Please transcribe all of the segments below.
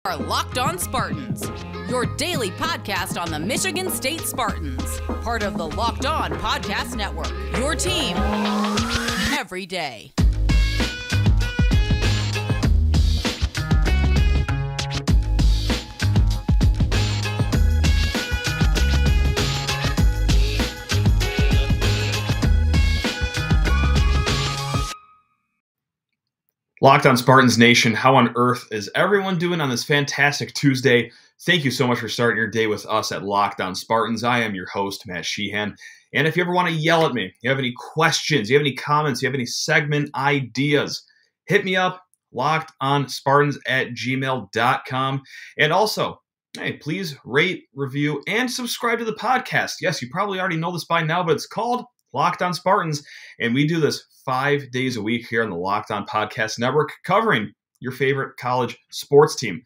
Are Locked On Spartans, your daily podcast on the Michigan State Spartans, part of the Locked On Podcast Network, your team every day. Locked On Spartans Nation, how on earth is everyone doing on this fantastic Tuesday? Thank you so much for starting your day with us at Locked On Spartans. I am your host, Matt Sheehan. And if you ever want to yell at me, you have any questions, you have any comments, you have any segment ideas, hit me up, lockedonspartans@gmail.com. And also, hey, please rate, review, and subscribe to the podcast. Yes, you probably already know this by now, but it's called Locked On Spartans, and we do this 5 days a week here on the Locked On Podcast Network, covering your favorite college sports team.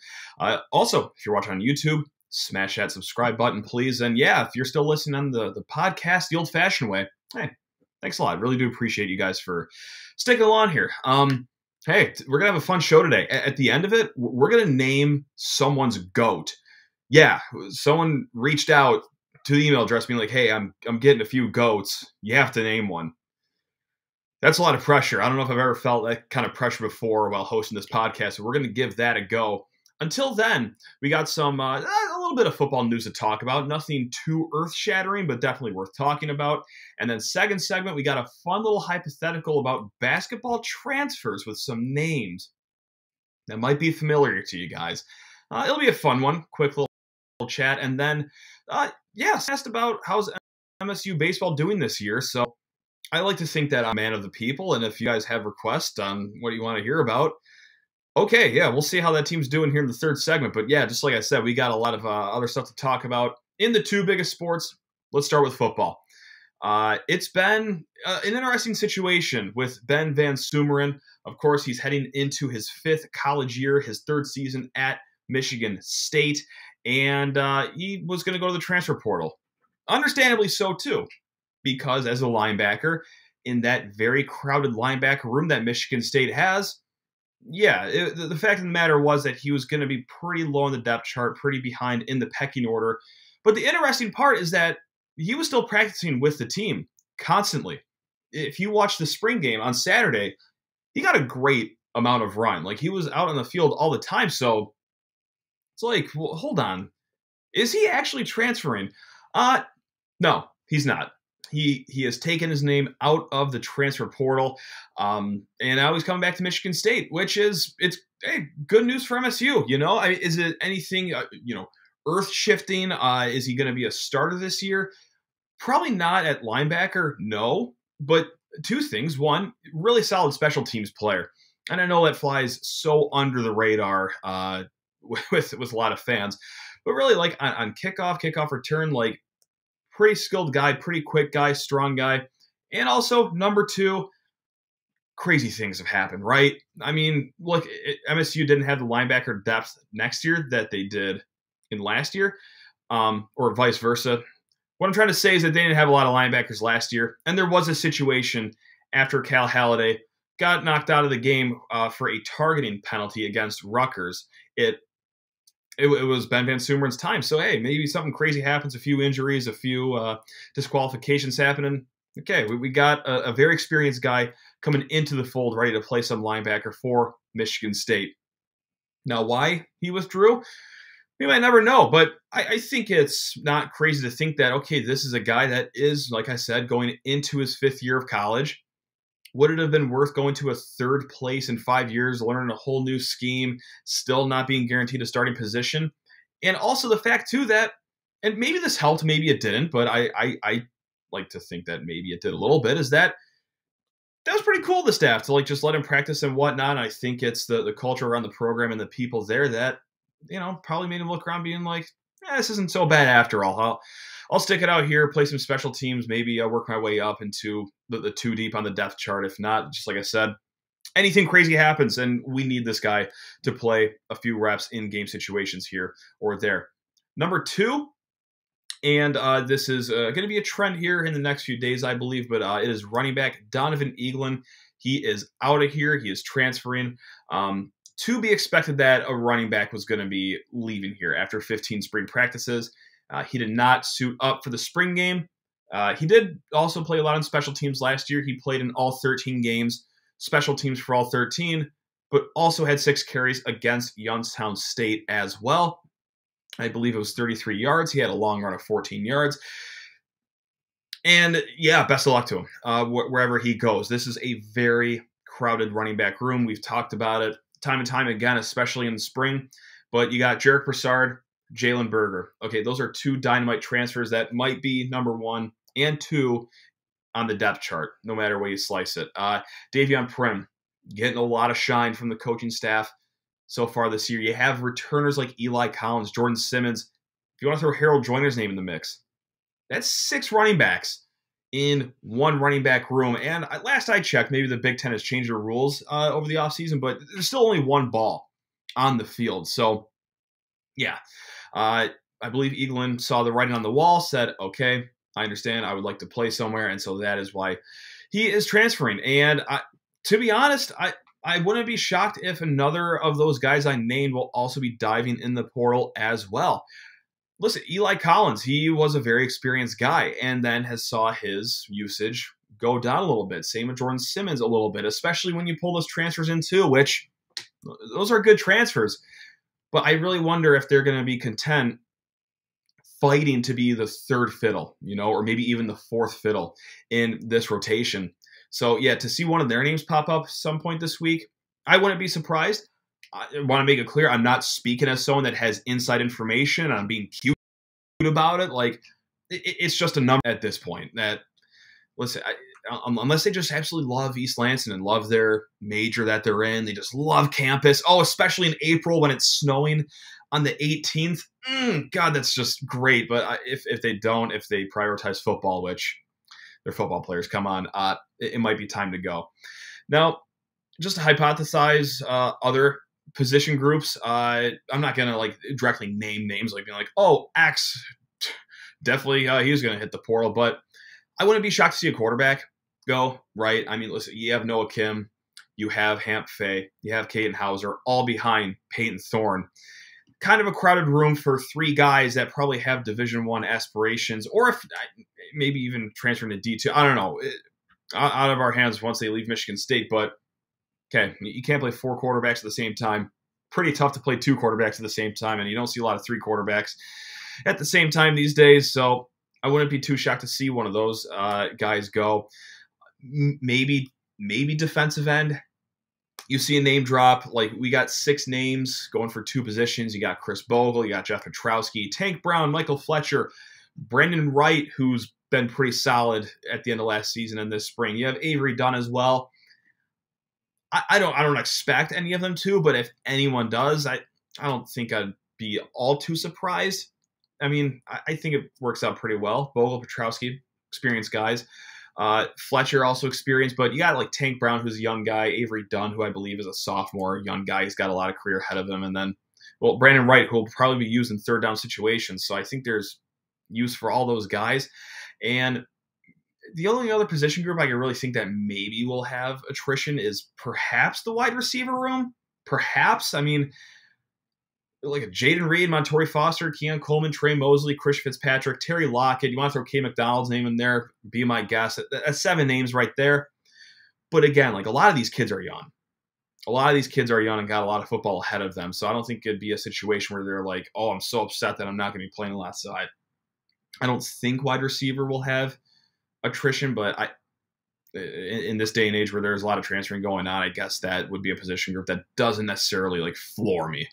Also, if you're watching on YouTube, smash that subscribe button, please. And yeah, if you're still listening on the podcast the old-fashioned way, hey, thanks a lot. I really do appreciate you guys for sticking along here. Hey, we're going to have a fun show today. At the end of it, we're going to name someone's GOAT. Yeah, someone reached out to the email address being like, hey, I'm getting a few GOATs. You have to name one. That's a lot of pressure. I don't know if I've ever felt that kind of pressure before while hosting this podcast, so we're going to give that a go. Until then, we got some a little bit of football news to talk about. Nothing too earth-shattering, but definitely worth talking about. And then second segment, we got a fun little hypothetical about basketball transfers with some names that might be familiar to you guys. It'll be a fun one, quick little chat. And then, asked about how's MSU baseball doing this year. So I like to think that I'm a man of the people, and if you guys have requests on what you want to hear about, okay, yeah, we'll see how that team's doing here in the third segment. But yeah, just like I said, we got a lot of other stuff to talk about in the two biggest sports. Let's start with football. It's been an interesting situation with Ben VanSumeren. Of course, he's heading into his fifth college year, his third season at Michigan State, and he was going to go to the transfer portal. Understandably so, too. Because as a linebacker, in that very crowded linebacker room that Michigan State has, the fact of the matter was that he was going to be pretty low on the depth chart, pretty behind in the pecking order. But the interesting part is that he was still practicing with the team constantly. If you watch the spring game on Saturday, he got a great amount of run. Like, he was out on the field all the time. So it's like, well, hold on. Is he actually transferring? No, he's not. He has taken his name out of the transfer portal, and now he's coming back to Michigan State, which it's good news for MSU. You know, is it anything earth shifting? Is he going to be a starter this year? Probably not at linebacker, no. But two things: one, really solid special teams player, and I know that flies so under the radar with a lot of fans, but really like on kickoff return, like. Pretty skilled guy, pretty quick guy, strong guy. And also, number two, crazy things have happened, right? I mean, look, MSU didn't have the linebacker depth next year that they did in last year, or vice versa. What I'm trying to say is that they didn't have a lot of linebackers last year, and there was a situation after Cal Haladay got knocked out of the game for a targeting penalty against Rutgers. It was Ben VanSumeren's time. So, hey, maybe something crazy happens, a few injuries, a few disqualifications happening. Okay, we got a very experienced guy coming into the fold, ready to play some linebacker for Michigan State. Now, why he withdrew? We might never know, but I think it's not crazy to think that, okay, this is a guy that is, like I said, going into his fifth year of college. Would it have been worth going to a third place in 5 years, learning a whole new scheme, still not being guaranteed a starting position? And also the fact, too, that, and maybe this helped, maybe it didn't, but I like to think that maybe it did a little bit, is that was pretty cool, the staff, to like just let him practice and whatnot. And I think it's the culture around the program and the people there that, probably made him look around being like, this isn't so bad after all. I'll stick it out here, play some special teams, maybe work my way up into the two deep on the depth chart. If not, just like I said, anything crazy happens, and we need this guy to play a few reps in game situations here or there. Number two, and this is going to be a trend here in the next few days, I believe, but it is running back Donovan Eaglin. He is out of here. He is transferring. to be expected that a running back was going to be leaving here after 15 spring practices. He did not suit up for the spring game. He did also play a lot on special teams last year. He played in all 13 games, special teams for all 13, but also had 6 carries against Youngstown State as well. I believe it was 33 yards. He had a long run of 14 yards. And yeah, best of luck to him wherever he goes. This is a very crowded running back room. We've talked about it time and time again, especially in the spring. But you got Jarek Broussard, Jalen Berger. Okay, those are 2 dynamite transfers that might be number 1 and 2 on the depth chart, no matter where you slice it. Davion Prim getting a lot of shine from the coaching staff so far this year. You have returners like Eli Collins, Jordan Simmons. If you want to throw Harold Joyner's name in the mix, that's 6 running backs in one running back room. And last I checked, maybe the Big Ten has changed their rules over the offseason, but there's still only 1 ball on the field. So, yeah, I believe Eaglin saw the writing on the wall, said, okay, I understand. I would like to play somewhere. And so that is why he is transferring. And to be honest, I wouldn't be shocked if another of those guys I named will also be diving in the portal as well. Listen, Eli Collins, he was a very experienced guy and then has saw his usage go down a little bit. Same with Jordan Simmons a little bit, especially when you pull those transfers in too, which those are good transfers. But I really wonder if they're going to be content fighting to be the 3rd fiddle, or maybe even the 4th fiddle in this rotation. So, yeah, to see one of their names pop up some point this week, I wouldn't be surprised. I want to make it clear I'm not speaking as someone that has inside information. I'm being cute about it. Like, it's just a number at this point that, listen, unless they just absolutely love East Lansing and love their major that they're in, they just love campus. Oh, especially in April when it's snowing on the 18th. God, that's just great. But if they don't, if they prioritize football, which they're football players, come on, it might be time to go. Now, just to hypothesize other position groups, I'm not going to directly name names, like being like, oh, X, definitely he's going to hit the portal. But I wouldn't be shocked to see a quarterback go, right? I mean, listen, you have Noah Kim, you have Hamp Fay, you have Caden Hauser, all behind Peyton Thorne. Kind of a crowded room for 3 guys that probably have Division I aspirations, or if maybe even transferring to D2. I don't know. Out of our hands once they leave Michigan State. But, okay, you can't play 4 quarterbacks at the same time. Pretty tough to play 2 quarterbacks at the same time, and you don't see a lot of 3 quarterbacks at the same time these days. So I wouldn't be too shocked to see one of those guys go. Maybe defensive end. You see a name drop. Like, we got 6 names going for 2 positions. You got Chris Bogle, you got Jeff Petrowski, Tank Brown, Michael Fletcher, Brandon Wright, who's been pretty solid at the end of last season and this spring. You have Avery Dunn as well. I don't expect any of them to, but if anyone does, I don't think I'd be all too surprised. I mean, I think it works out pretty well. Bogle, Petrowski, experienced guys. Fletcher also experienced, but you got like Tank Brown, who's a young guy, Avery Dunn, who I believe is a sophomore, young guy. He's got a lot of career ahead of him. And then, well, Brandon Wright, who will probably be used in 3rd down situations. So I think there's use for all those guys. And the only other position group I can really think that maybe will have attrition is perhaps the wide receiver room. Perhaps. I mean, like a Jaden Reed, Montori Foster, Keon Coleman, Trey Mosley, Chris Fitzpatrick, Terry Lockett. You want to throw K. McDonald's name in there? Be my guess. That's 7 names right there. But again, like, a lot of these kids are young. A lot of these kids are young and got a lot of football ahead of them. So I don't think it'd be a situation where they're like, oh, I'm so upset that I'm not going to be playing a lot. So I don't think wide receiver will have attrition, but in this day and age where there's a lot of transferring going on, I guess that would be a position group that doesn't necessarily like floor me.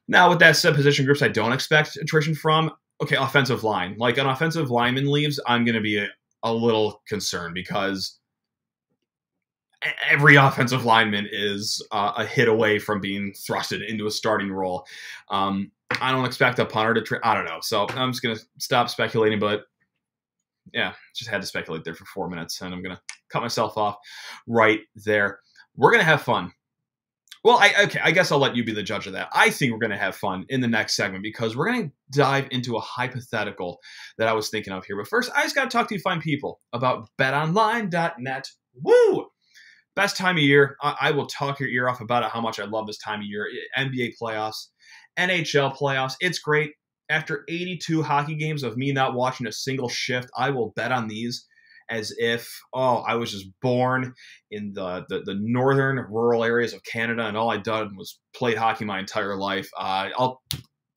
Now, with that said, position groups I don't expect attrition from. Okay, offensive line. Like, an offensive lineman leaves, I'm going to be a little concerned because every offensive lineman is a hit away from being thrusted into a starting role. I don't expect a punter to I don't know. So I'm just going to stop speculating, but yeah, just had to speculate there for 4 minutes, and I'm going to cut myself off right there. We're going to have fun. Well, I guess I'll let you be the judge of that. I think we're going to have fun in the next segment because we're going to dive into a hypothetical that I was thinking of here. But first, I just got to talk to you fine people about betonline.net. Woo! Best time of year. I will talk your ear off about it, how much I love this time of year. NBA playoffs, NHL playoffs. It's great. After 82 hockey games of me not watching a single shift, I will bet on these as if, I was just born in the northern rural areas of Canada, and all I done was played hockey my entire life. I'll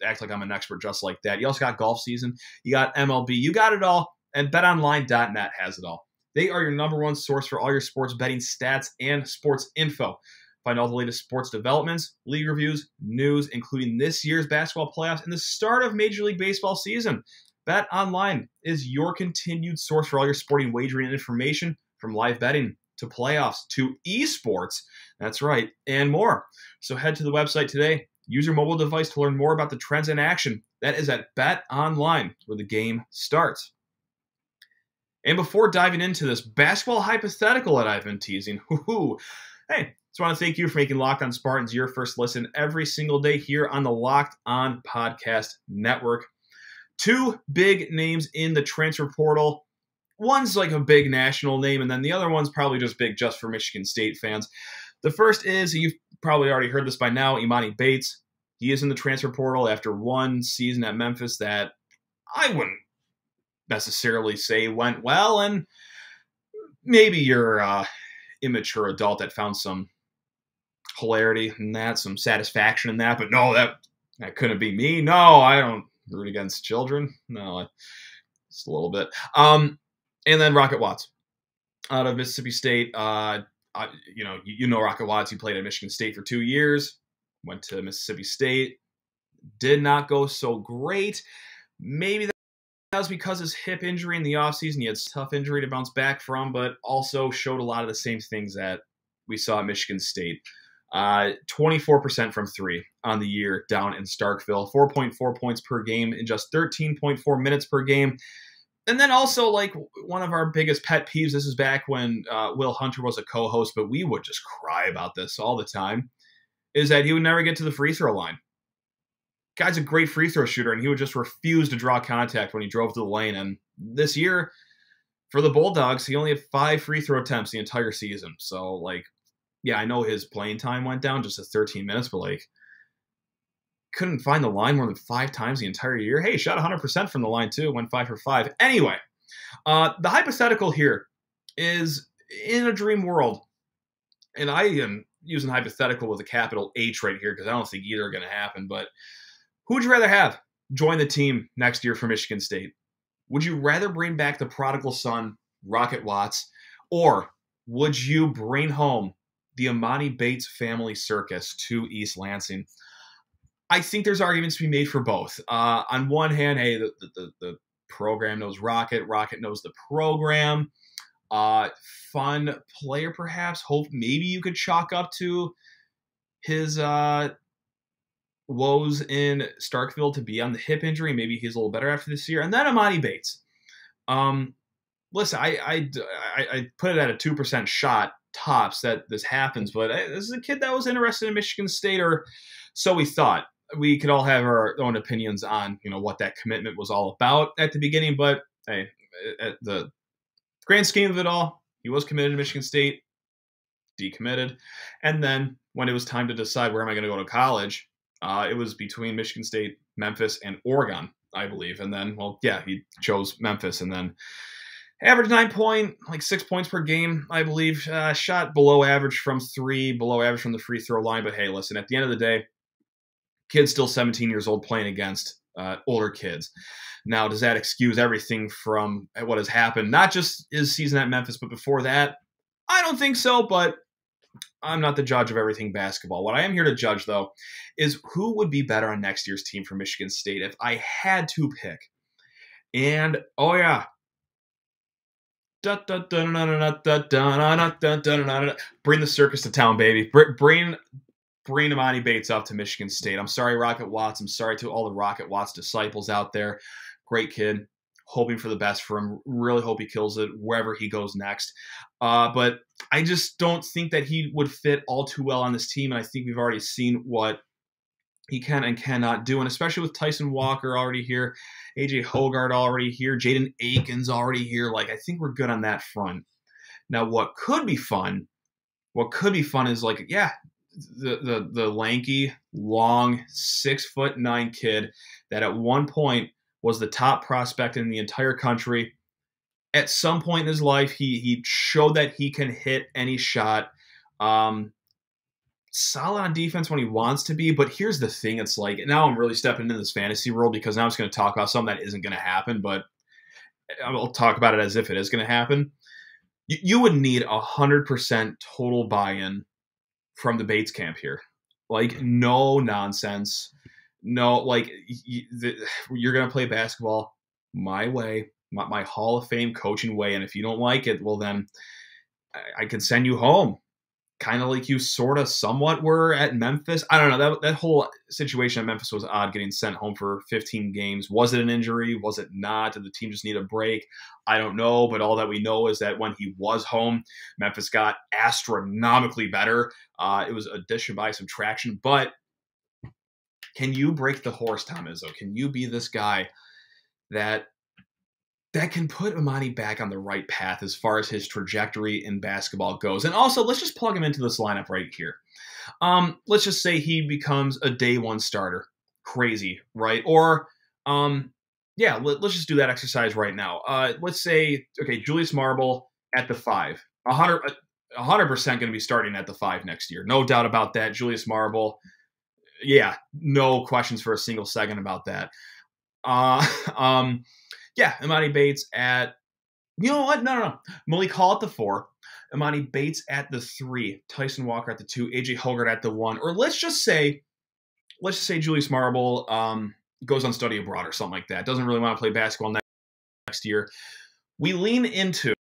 act like I'm an expert just like that. You also got golf season. You got MLB. You got it all. And BetOnline.net has it all. They are your number one source for all your sports betting stats and sports info. Find all the latest sports developments, league reviews, news, including this year's basketball playoffs and the start of Major League Baseball season. BetOnline is your continued source for all your sporting wagering information, from live betting to playoffs to esports. That's right, and more. So head to the website today. Use your mobile device to learn more about the trends in action. That is at BetOnline, where the game starts. And before diving into this basketball hypothetical that I've been teasing, hey, just want to thank you for making Locked On Spartans your first listen every single day here on the Locked On Podcast Network. Two big names in the transfer portal. One's like a big national name, and then the other one's probably just big just for Michigan State fans. The first is, you've probably already heard this by now, Emoni Bates. He is in the transfer portal after one season at Memphis that I wouldn't necessarily say went well, and maybe you're an immature adult that found some hilarity in that, some satisfaction in that, but no, that couldn't be me. No, I don't root against children. No, just a little bit. And then Rocket Watts out of Mississippi State. You know Rocket Watts. He played at Michigan State for 2 years, went to Mississippi State, did not go so great. Maybe that was because his hip injury in the offseason. He had a tough injury to bounce back from, but also showed a lot of the same things that we saw at Michigan State. 24% from three on the year down in Starkville, 4.4 points per game in just 13.4 minutes per game. And then also, like, one of our biggest pet peeves, this is back when Will Hunter was a co-host, but we would just cry about this all the time, is that he would never get to the free throw line. Guy's a great free throw shooter, and he would just refuse to draw contact when he drove to the lane. And this year, for the Bulldogs, he only had 5 free throw attempts the entire season. So, like, yeah, I know his playing time went down just to 13 minutes, but, like, couldn't find the line more than 5 times the entire year. Hey, shot 100% from the line, too. Went 5 for 5. Anyway, the hypothetical here is, in a dream world, and I am using hypothetical with a capital H right here because I don't think either are going to happen, but who would you rather have join the team next year for Michigan State? Would you rather bring back the prodigal son, Rocket Watts, or would you bring home the Emoni Bates family circus to East Lansing? I think there's arguments to be made for both. On one hand, hey, the program knows Rocket. Rocket knows the program. Fun player, perhaps. Hope maybe you could chalk up to his woes in Starkville to be on the hip injury. Maybe he's a little better after this year. And then Emoni Bates. Listen, I put it at a 2% shot tops that this happens, but this is a kid that was interested in Michigan State, or so we thought. We could all have our own opinions on, what that commitment was all about at the beginning, but hey, at the grand scheme of it all, he was committed to Michigan State, decommitted, and then when it was time to decide where am I going to go to college, it was between Michigan State, Memphis, and Oregon, I believe, and then, he chose Memphis, and then average 6 points per game, I believe. Shot below average from 3, below average from the free throw line. But hey, listen, at the end of the day, kid's still 17 years old playing against older kids. Now, does that excuse everything from what has happened? Not just his season at Memphis, but before that? I don't think so, but I'm not the judge of everything basketball. What I am here to judge, though, is who would be better on next year's team for Michigan State if I had to pick. And, bring the circus to town, baby. Bring Emoni Bates up to Michigan State. I'm sorry, Rocket Watts. I'm sorry to all the Rocket Watts disciples out there. Great kid. Hoping for the best for him. Really hope he kills it wherever he goes next. But I just don't think that he would fit all too well on this team. And I think we've already seen what he can and cannot do. And especially with Tyson Walker already here, AJ Hoggard already here, Jaden Aiken's already here. I think we're good on that front. Now, what could be fun what could be fun is like, yeah, the lanky, long, 6'9" kid that at one point was the top prospect in the entire country. At some point in his life, he showed that he can hit any shot. Solid on defense when he wants to be, but here's the thing. It's like, now I'm really stepping into this fantasy world because now I'm just going to talk about something that isn't going to happen, but I'll talk about it as if it is going to happen. You would need 100% total buy-in from the Bates camp here. Like, no nonsense. No, like, you're going to play basketball my way, my Hall of Fame coaching way, and if you don't like it, well, then I can send you home. Kind of like you sort of somewhat were at Memphis. I don't know. That whole situation at Memphis was odd, getting sent home for 15 games. Was it an injury? Was it not? Did the team just need a break? I don't know. But all that we know is that when he was home, Memphis got astronomically better. It was addition by subtraction. But can you break the horse, Tom Izzo? Can you be this guy that can put Emoni back on the right path as far as his trajectory in basketball goes? And also, let's just plug him into this lineup right here. Let's just say he becomes a day one starter. Crazy, right? Or, yeah, let's just do that exercise right now. Let's say, okay, Julius Marble at the 5. 100% going to be starting at the 5 next year. No doubt about that. Julius Marble, yeah, no questions for a single second about that. Yeah, Emoni Bates at, you know what? No. Malik Hall at the 4. Emoni Bates at the 3. Tyson Walker at the 2. AJ Hoggard at the 1. Or let's just say Julius Marble goes on study abroad or something like that. Doesn't really want to play basketball next year. We lean into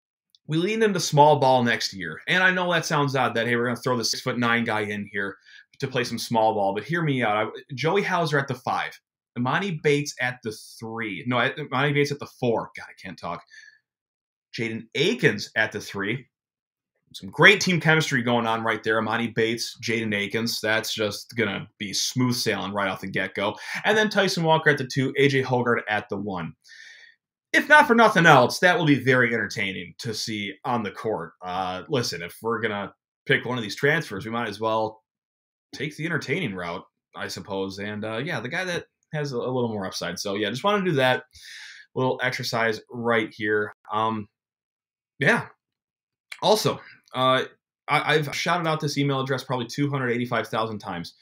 small ball next year. And I know that sounds odd that, hey, we're going to throw the 6'9" guy in here to play some small ball. But hear me out. Joey Hauser at the 5. Emoni Bates at the 3. No, Emoni Bates at the 4. God, I can't talk. Jaden Akins at the 3. Some great team chemistry going on right there. Emoni Bates, Jaden Akins. That's just going to be smooth sailing right off the get-go. And then Tyson Walker at the 2. AJ Hoggard at the 1. If not for nothing else, that will be very entertaining to see on the court. Listen, if we're going to pick one of these transfers, we might as well take the entertaining route, I suppose. And, yeah, the guy that has a little more upside. So yeah, just want to do that little exercise right here. Yeah. Also, I've shouted out this email address probably 285,000 times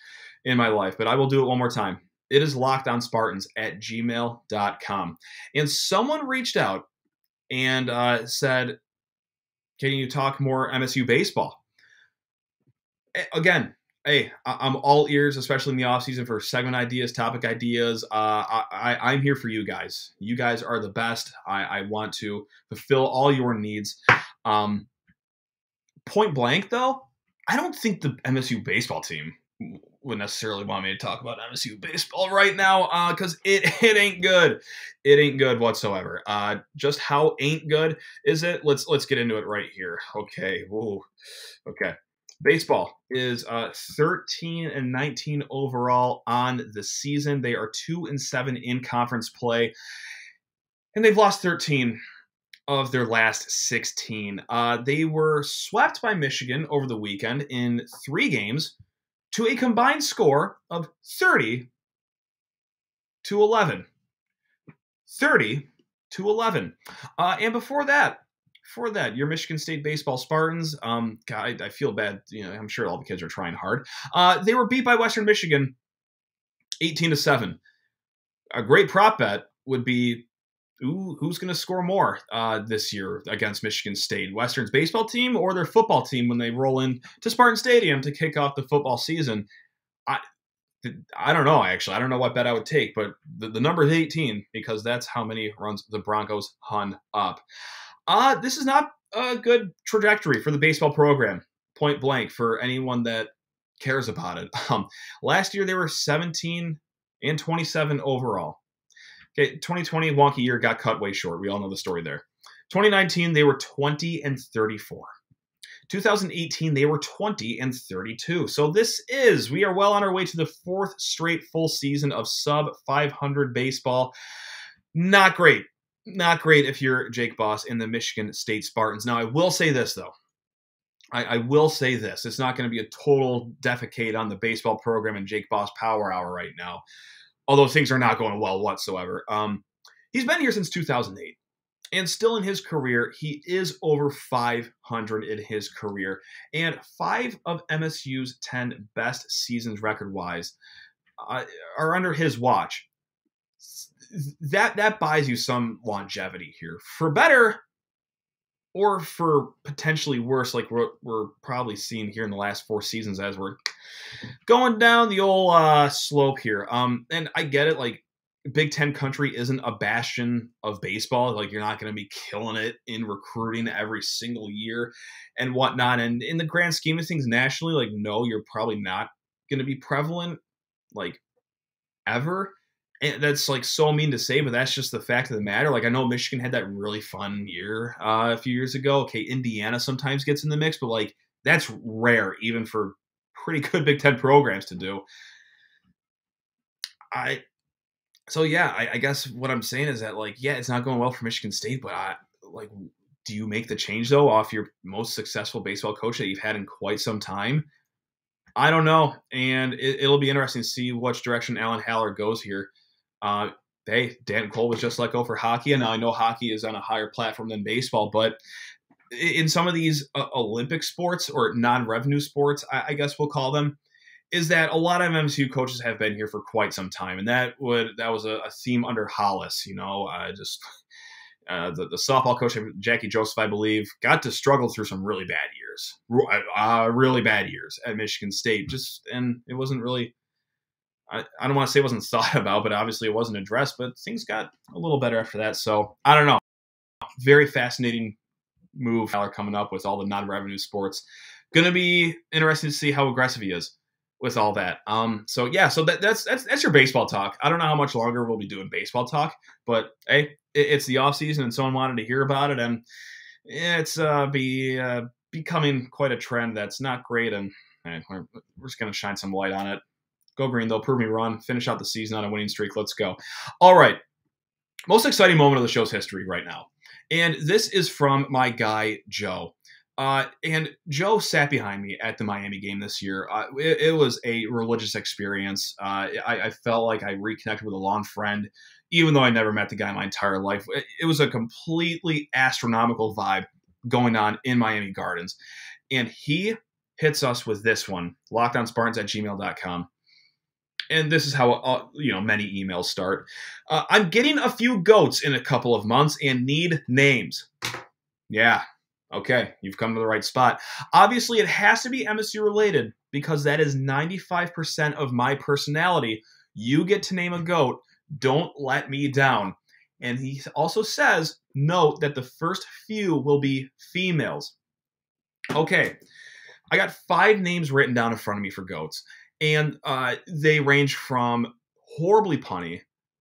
in my life, but I will do it one more time. It is lockedonspartans@gmail.com. And someone reached out and said, can you talk more MSU baseball? Again, hey, I'm all ears, especially in the offseason, for segment ideas, topic ideas. I'm here for you guys. You guys are the best. I want to fulfill all your needs. Point blank, though, I don't think the MSU baseball team would necessarily want me to talk about MSU baseball right now because it ain't good. It ain't good whatsoever. Just how ain't good is it? Let's get into it right here. Okay. Ooh. Okay. Baseball is 13-19 overall on the season. They are 2-7 in conference play, and they've lost 13 of their last 16. They were swept by Michigan over the weekend in 3 games to a combined score of 30-11. 30-11. And before that, your Michigan State baseball Spartans, God, I feel bad. You know, I'm sure all the kids are trying hard. They were beat by Western Michigan 18-7. A great prop bet would be, who's going to score more this year against Michigan State? Western's baseball team or their football team when they roll in to Spartan Stadium to kick off the football season? I don't know, actually. I don't know what bet I would take, but the number is 18 because that's how many runs the Broncos hung up. This is not a good trajectory for the baseball program, point blank, for anyone that cares about it. Last year, they were 17-27 overall. Okay, 2020, wonky year, got cut way short. We all know the story there. 2019, they were 20-34. 2018, they were 20-32. So we are well on our way to the 4th straight full season of sub-500 baseball. Not great. Not great if you're Jake Boss in the Michigan State Spartans. Now, I will say this, though. I will say this. It's not going to be a total defecate on the baseball program and Jake Boss Power Hour right now, although things are not going well whatsoever. He's been here since 2008. And still in his career, he is over 500 in his career. And 5 of MSU's 10 best seasons record-wise are under his watch. That buys you some longevity here. For better or for potentially worse, like we're probably seeing here in the last 4 seasons as we're going down the old slope here. And I get it, like, Big Ten country isn't a bastion of baseball. Like, you're not going to be killing it in recruiting every single year and whatnot. And in the grand scheme of things nationally, like, no, you're probably not going to be prevalent, like, ever. And that's, like, so mean to say, but that's just the fact of the matter. Like, I know Michigan had that really fun year a few years ago. Okay, Indiana sometimes gets in the mix, but, like, that's rare even for pretty good Big Ten programs to do. So, yeah, I guess what I'm saying is that, like, yeah, it's not going well for Michigan State, but, like, do you make the change, though, off your most successful baseball coach that you've had in quite some time? I don't know, and it'll be interesting to see which direction Alan Haller goes here. Hey, Dan Cole was just let go for hockey, and I know hockey is on a higher platform than baseball, but in some of these Olympic sports or non-revenue sports, I guess we'll call them, is that a lot of MSU coaches have been here for quite some time, and that was a theme under Hollis. You know, the softball coach Jackie Joseph, I believe, got to struggle through some really bad years, really bad years at Michigan State. And it wasn't really, I don't want to say it wasn't thought about, but obviously it wasn't addressed. But things got a little better after that. So I don't know. Very fascinating move coming up with all the non-revenue sports. Going to be interesting to see how aggressive he is with all that. So yeah, so that's your baseball talk. I don't know how much longer we'll be doing baseball talk, but hey, it's the off season and someone wanted to hear about it, and it's becoming quite a trend that's not great, and we're just going to shine some light on it. Go green, though. Prove me wrong. Finish out the season on a winning streak. Let's go. All right. Most exciting moment of the show's history right now. And this is from my guy, Joe. And Joe sat behind me at the Miami game this year. It was a religious experience. I felt like I reconnected with a long friend, even though I never met the guy my entire life. It was a completely astronomical vibe going on in Miami Gardens. And he hits us with this one, lockdownspartans@gmail.com. And this is how many emails start. I'm getting a few goats in a couple of months and need names. Yeah. Okay, you've come to the right spot. Obviously, it has to be MSU related because that is 95% of my personality. You get to name a goat. Don't let me down. And he also says, note that the first few will be females. Okay, I got 5 names written down in front of me for goats. And they range from horribly punny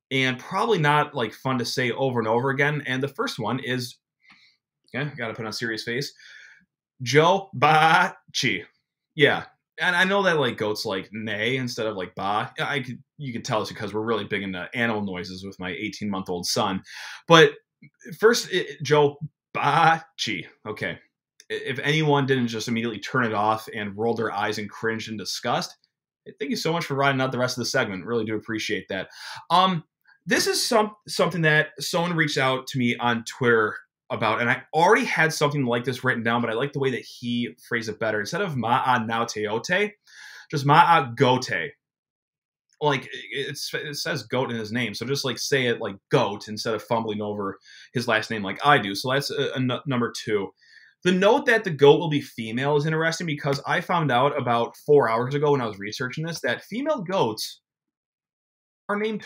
and probably not like fun to say over and over again. And the first one is, okay, got to put on a serious face, Joe Bachi. Yeah, and I know that like goats like neigh instead of like ba. You can tell us because we're really big into animal noises with my 18-month-old son. But first, Joe Bachi. Okay, if anyone didn't just immediately turn it off and roll their eyes and cringe in disgust, thank you so much for riding out the rest of the segment. Really do appreciate that. This is something that someone reached out to me on Twitter about, and I already had something like this written down, but I like the way that he phrased it better. Instead of ma'a nauteote, just ma'a gote. Like it says goat in his name, so just like say it like goat instead of fumbling over his last name like I do. So that's number 2. The note that the goat will be female is interesting because I found out about 4 hours ago when I was researching this that female goats are named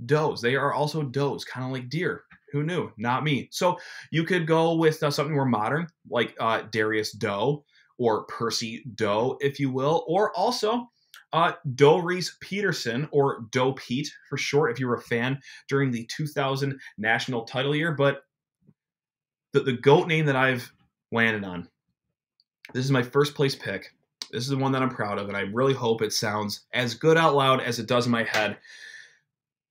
does. They are also does, kind of like deer. Who knew? Not me. So you could go with something more modern, like Darius Doe or Percy Doe, if you will, or also Doris Peterson, or Doe Pete for short, if you were a fan during the 2000 national title year. But the GOAT name that I've landed on, this is my first place pick. This is the one that I'm proud of, and I really hope it sounds as good out loud as it does in my head.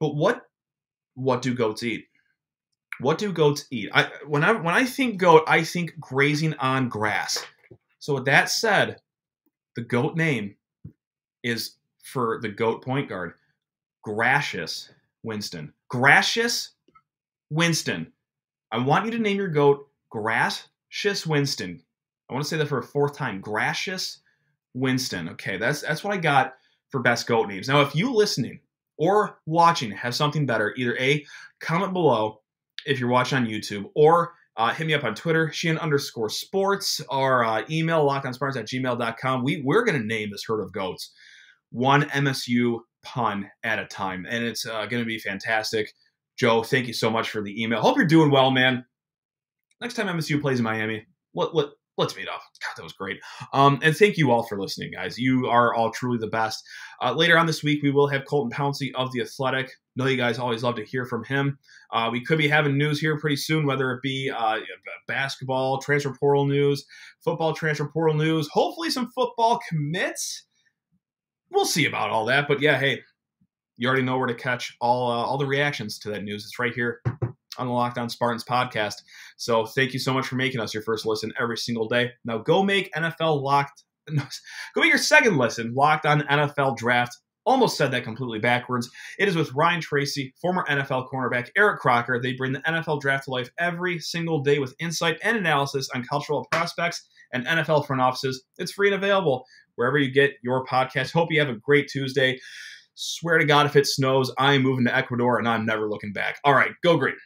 But what do goats eat? What do goats eat? When I think goat, I think grazing on grass. So with that said, the goat name is for the goat point guard, Gracious Winston. Gracious Winston. I want you to name your goat Gracious Winston. I want to say that for a fourth time. Gracious Winston. Okay, that's what I got for best goat names. Now, if you listening or watching have something better, either A, comment below if you're watching on YouTube, or hit me up on Twitter, Sheehan_sports, or email lockedonspartans@gmail.com. We're going to name this herd of goats one MSU pun at a time, and it's going to be fantastic. Joe, thank you so much for the email. Hope you're doing well, man. Next time MSU plays in Miami, let's meet up. God, that was great. And thank you all for listening, guys. You are all truly the best. Later on this week, we will have Colton Pouncey of The Athletic. Know you guys always love to hear from him. We could be having news here pretty soon, whether it be basketball, transfer portal news, football transfer portal news, hopefully some football commits. We'll see about all that. But yeah, hey, you already know where to catch all the reactions to that news. It's right here on the Locked On Spartans podcast. So thank you so much for making us your first listen every single day. Now go make go make your second listen Locked On NFL Draft. Almost said that completely backwards. It is with Ryan Tracy, former NFL cornerback Eric Crocker. They bring the NFL Draft to life every single day with insight and analysis on cultural prospects and NFL front offices. It's free and available wherever you get your podcast. Hope you have a great Tuesday. Swear to God, if it snows, I am moving to Ecuador and I'm never looking back. All right, go green.